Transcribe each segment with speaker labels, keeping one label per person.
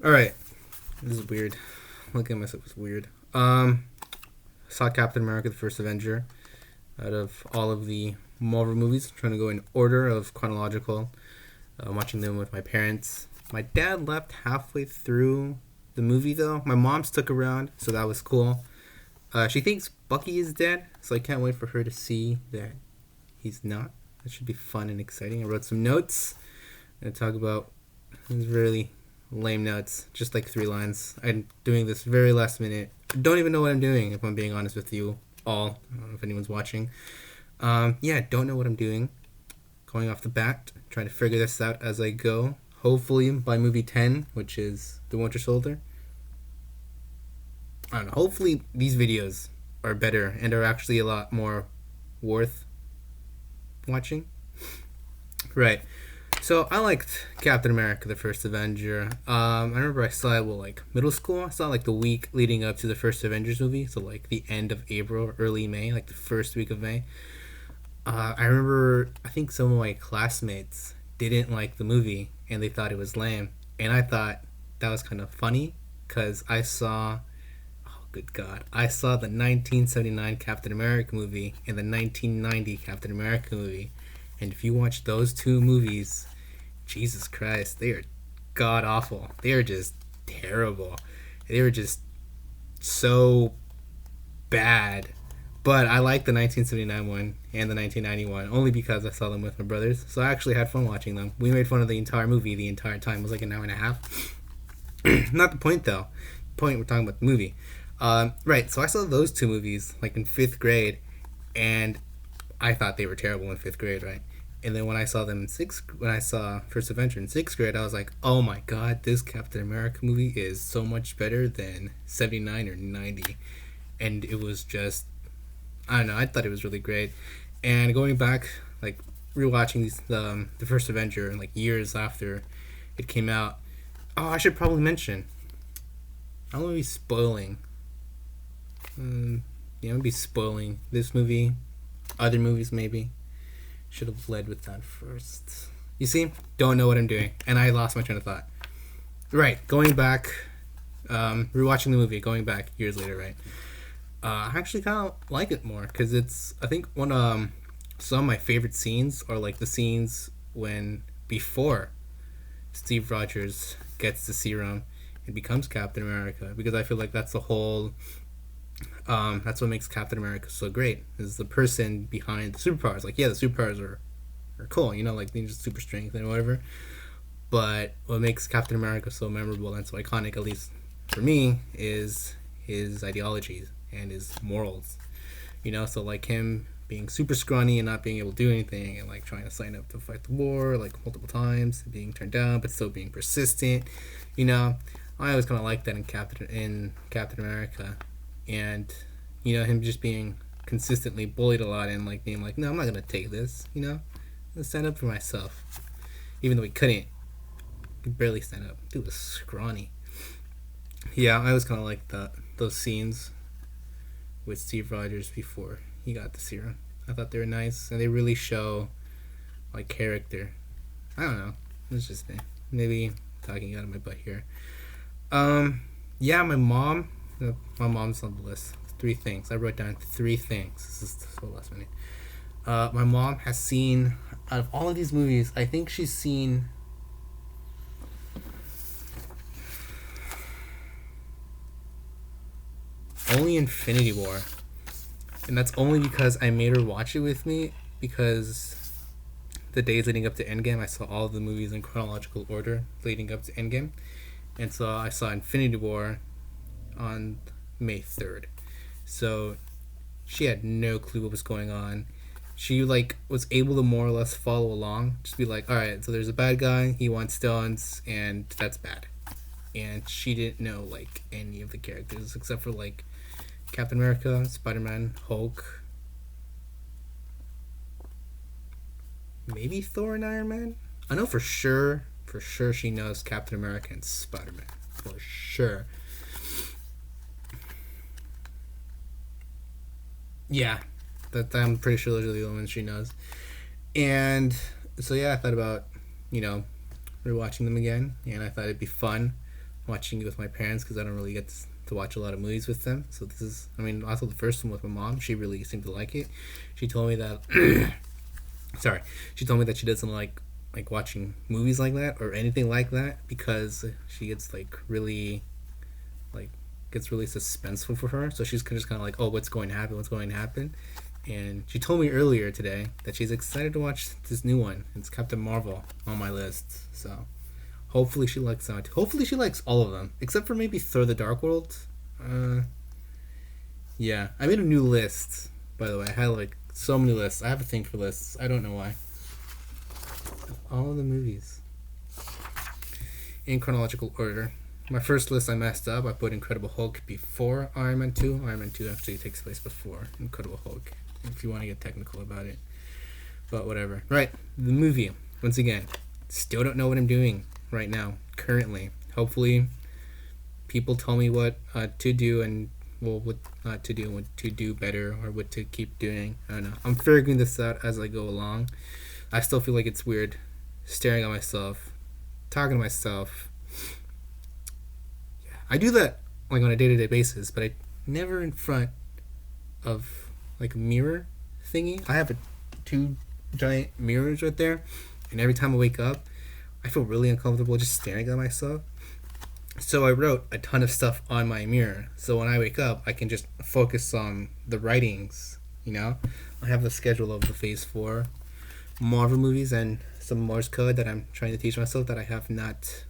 Speaker 1: All right, this is weird. Looking at myself is weird. Saw Captain America: The First Avenger. Out of all of the Marvel movies, trying to go in order of chronological. Watching them with my parents. My dad left halfway through the movie though. My mom stuck around, so that was cool. She thinks Bucky is dead, so I can't wait for her to see that he's not. That should be fun and exciting. I wrote some notes. I'm gonna talk about these really lame notes, just like 3 lines. I'm doing this very last minute. I don't even know what I'm doing, if I'm being honest with you all. I don't know if anyone's watching. Yeah, don't know what I'm doing. Going off the bat, trying to figure this out as I go. Hopefully by movie 10, which is The Winter Soldier. I don't know. Hopefully these videos are better and are actually a lot more worth watching. Right. So I liked Captain America: The First Avenger. I remember I saw it like middle school. I saw like the week leading up to the first Avengers movie, so like the end of April, early May, like the first week of May. I remember I think some of my classmates didn't like the movie and they thought it was lame, and I thought that was kind of funny because I saw, oh good God, I saw the 1979 Captain America movie and the 1990 Captain America movie, and if you watch those two movies, Jesus Christ, they are god awful. They are just terrible. They were just so bad. But I like the 1979 one and the 1991 only because I saw them with my brothers. So I actually had fun watching them. We made fun of the entire movie the entire time. It was like an hour and a half. Not the point though. The point, we're talking about the movie. Right. So I saw those two movies like in 5th grade, and I thought they were terrible in 5th grade, right? And then when I saw them in when I saw First Avenger in 6th grade, I was like, oh my god, this Captain America movie is so much better than 79 or 90. And it was just, I don't know, I thought it was really great. And going back, like rewatching the First Avenger, like years after it came out. Oh, I should probably mention, I'm gonna be spoiling. Yeah, I'm gonna be spoiling this movie, other movies maybe. Should have led with that first. You see, don't know what I'm doing, and I lost my train of thought. Right, going back, rewatching the movie, going back years later, right? I actually kind of like it more because it's, I think, one some of my favorite scenes are like the scenes when before Steve Rogers gets the serum and becomes Captain America, because I feel like that's the whole, that's what makes Captain America so great, is the person behind the superpowers. Like, yeah, the superpowers are cool, you know, like they just super strength and whatever. But what makes Captain America so memorable and so iconic, at least for me, is his ideologies and his morals. You know, so like him being super scrawny and not being able to do anything, and like trying to sign up to fight the war like multiple times, being turned down, but still being persistent. You know, I always kind of like that in Captain America, and you know him just being consistently bullied a lot and like being like, no, I'm not gonna take this. You know, I'm gonna stand up for myself, even though he couldn't. He could barely stand up. Dude was scrawny. Yeah, I always kind of like that, those scenes with Steve Rogers before he got the serum. I thought they were nice and they really show like character. I don't know. It's just me. Maybe talking out of my butt here. Yeah, my mom's on the list. 3 things. I wrote down 3 things. This is so last minute. My mom has seen, out of all of these movies, I think she's seen only Infinity War. And that's only because I made her watch it with me, because the days leading up to Endgame, I saw all of the movies in chronological order leading up to Endgame. And so I saw Infinity War on May 3rd. So she had no clue what was going on. She like was able to more or less follow along, just be like, all right, so there's a bad guy, he wants stones, and that's bad. And she didn't know like any of the characters except for like Captain America, Spider-Man, Hulk, maybe Thor and Iron Man. I know for sure she knows Captain America and Spider-Man. For sure. Yeah, that I'm pretty sure those are the only ones she knows. And so yeah, I thought about, you know, rewatching them again, and I thought it'd be fun watching it with my parents because I don't really get to watch a lot of movies with them. So this is, I mean, also the first one with my mom. She really seemed to like it. She told me that. Sorry, she told me that she doesn't like watching movies like that or anything like that because she gets like gets really suspenseful for her. So she's just kind of like, oh, what's going to happen? What's going to happen? And she told me earlier today that she's excited to watch this new one. It's Captain Marvel on my list. So hopefully she likes that. Hopefully she likes all of them, except for maybe Thor: The Dark World. Yeah, I made a new list. By the way, I had like so many lists. I have a thing for lists. I don't know why. All of the movies in chronological order. My first list I messed up. I put Incredible Hulk before Iron Man 2. Iron Man 2 actually takes place before Incredible Hulk, if you want to get technical about it. But whatever. Right, the movie. Once again, still don't know what I'm doing right now, currently. Hopefully, people tell me what to do and what not to do and what to do better or what to keep doing. I don't know. I'm figuring this out as I go along. I still feel like it's weird staring at myself, talking to myself. Yeah, I do that like on a day-to-day basis, but I never in front of like a mirror thingy. I have two giant mirrors right there, and every time I wake up, I feel really uncomfortable just staring at myself. So I wrote a ton of stuff on my mirror. So when I wake up, I can just focus on the writings, you know? I have the schedule of the Phase 4 Marvel movies and some Morse code that I'm trying to teach myself that I have not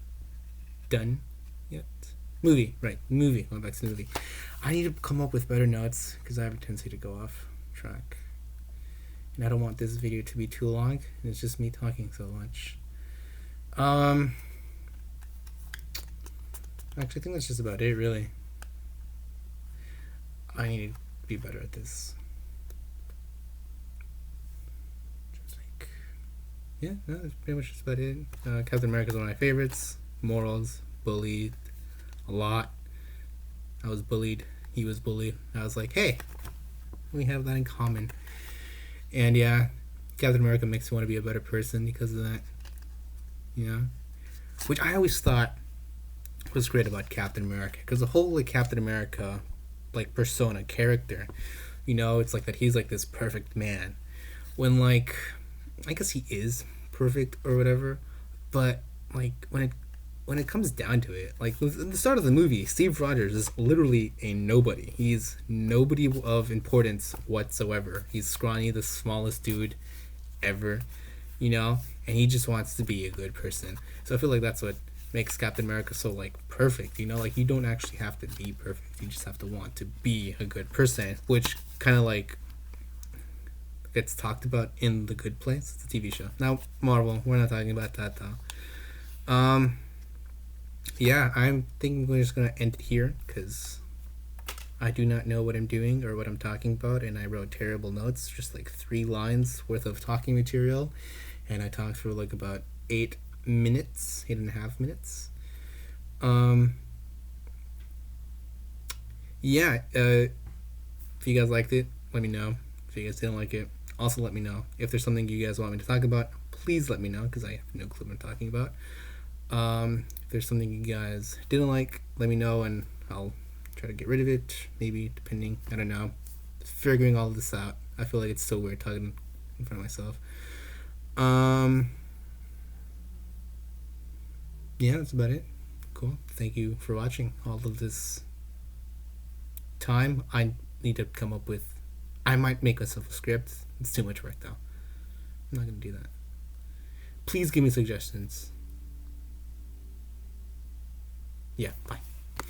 Speaker 1: done yet. Movie. Going back to the movie. I need to come up with better notes because I have a tendency to go off track. And I don't want this video to be too long. And it's just me talking so much. Actually, I think that's just about it, really. I need to be better at this. Yeah, no, that's pretty much just about it. Captain America is one of my favorites. Morals, bullied a lot. I was bullied. He was bullied. I was like, hey, we have that in common. And yeah, Captain America makes me want to be a better person because of that. You know? Which I always thought was great about Captain America. Because the whole like Captain America like persona, character, you know, it's like that he's like this perfect man. When like I guess he is perfect or whatever, but like when it comes down to it, like in the start of the movie, Steve Rogers is literally a nobody. He's nobody of importance whatsoever. He's scrawny, the smallest dude ever, you know, and he just wants to be a good person. So I feel like that's what makes Captain America so like perfect, you know, like you don't actually have to be perfect. You just have to want to be a good person, which kind of like gets talked about in The Good Place. It's a TV show. Now, Marvel, we're not talking about that though. Yeah, I'm thinking we're just gonna end it here because I do not know what I'm doing or what I'm talking about, and I wrote terrible notes, just like 3 lines worth of talking material, and I talked for like about 8 minutes, 8.5 minutes. Yeah, if you guys liked it, let me know. If you guys didn't like it, also let me know. If there's something you guys want me to talk about, please let me know because I have no clue what I'm talking about. If there's something you guys didn't like, let me know and I'll try to get rid of it, maybe, depending. I don't know. Figuring all of this out. I feel like it's so weird talking in front of myself. Yeah, that's about it. Cool. Thank you for watching all of this time. I need to come up with... I might make myself a script. It's too much work, though. I'm not going to do that. Please give me suggestions. Yeah, bye.